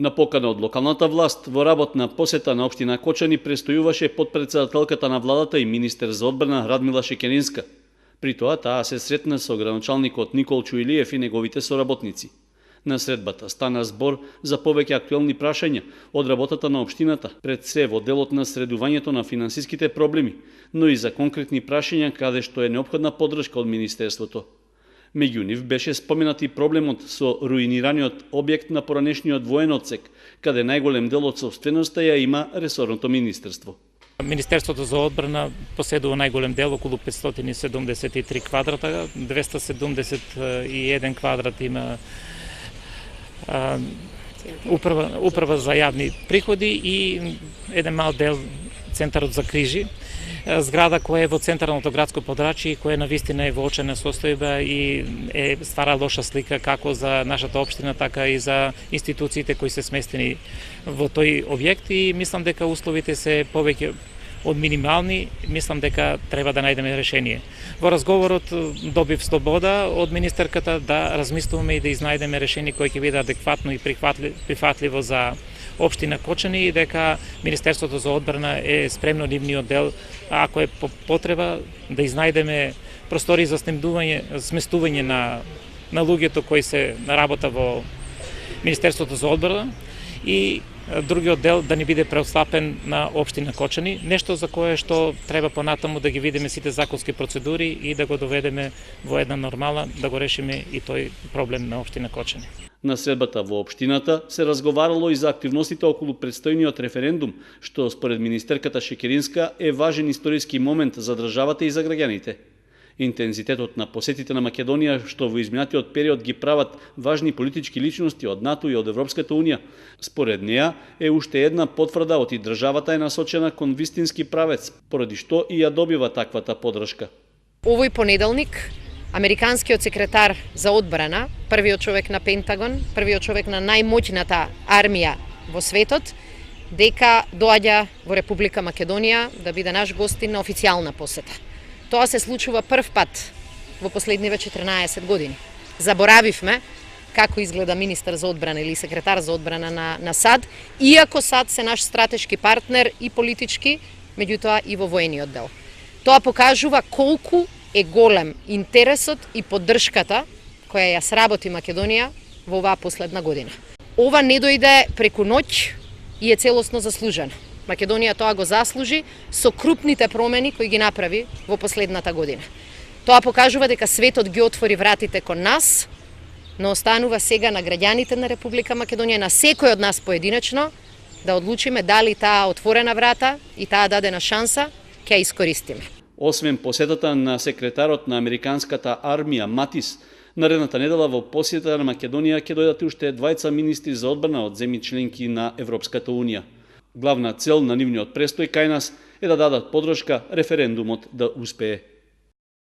На покана од локалната власт, во работна посета на општина Кочани престојуваше потпредседателката на владата и министер за одбрана Радмила Шекеринска. При тоа таа се сретна со градоначалникот Никол Чуилиев и неговите соработници. На средбата стана збор за повеќе актуелни прашања од работата на општината, пред се во делот на средувањето на финансиските проблеми, но и за конкретни прашања каде што е неопходна поддршка од министерството. Меѓу нив беше споменат и проблемот со руинираниот објект на поранешниот воен одсек, каде најголем дел од собственоста ја има ресорното министерство. Министерството за одбрана поседува најголем дел, околу 573 квадрата, 271 квадрат има управа за јавни приходи и еден мал дел центарот за крижи. Зграда која е во централното градско подрачје и која навистина е во очена состојба и ствара лоша слика како за нашата општина, така и за институциите кои се сместени во тој објект и мислам дека условите се повеќе од минимални, мислам дека треба да најдеме решение. Во разговорот добив слобода од министерката да размислуваме и да изнајдеме решение кое ќе биде адекватно и прифатливо за општина Кочани и дека Министерството за одбрана е спремно нивниот дел, ако е потреба, да изнајдеме простори за сместување на луѓето кои се на работа во Министерството за одбрана и другиот дел да не биде преотстапен на општина Кочани, нешто за кое што треба понатаму да ги видиме сите законски процедури и да го доведеме во една нормална, да го решиме и тој проблем на општина Кочани. На средбата во општината се разговарало и за активностите околу предстојниот референдум, што според министерката Шекеринска е важен историски момент за државата и за граѓаните. Интензитетот на посетите на Македонија, што во изминатиот период ги прават важни политички личности од НАТО и од Европската Унија, според неа е уште една потврда од и државата е насочена кон вистински правец, поради што и ја добива таквата поддршка. Овој понеделник американскиот секретар за одбрана, првиот човек на Пентагон, првиот човек на најмоќната армија во светот, дека доаѓа во Република Македонија да биде наш гостин на официјална посета. Тоа се случува прв пат во последниве 14 години. Заборавивме како изгледа министер за одбрана или секретар за одбрана на САД, иако САД се наш стратешки партнер и политички, меѓутоа и во воениот дел. Тоа покажува колку е голем интересот и поддршката која ја сработи Македонија во оваа последна година. Ова не дојде преку ноќ и е целосно заслужено. Македонија тоа го заслужи со крупните промени кои ги направи во последната година. Тоа покажува дека светот ги отвори вратите кон нас, но останува сега на граѓаните на Република Македонија, на секој од нас поединечно, да одлучиме дали таа отворена врата и таа дадена шанса ќе ја искористиме. Освен посетата на секретарот на американската армија Матис, наредната недела во посета на Македонија ќе дојдат уште двајца министри за одбрана од земји членки на Европската Унија. Главна цел на нивниот престој кај нас е да дадат поддршка референдумот да успее.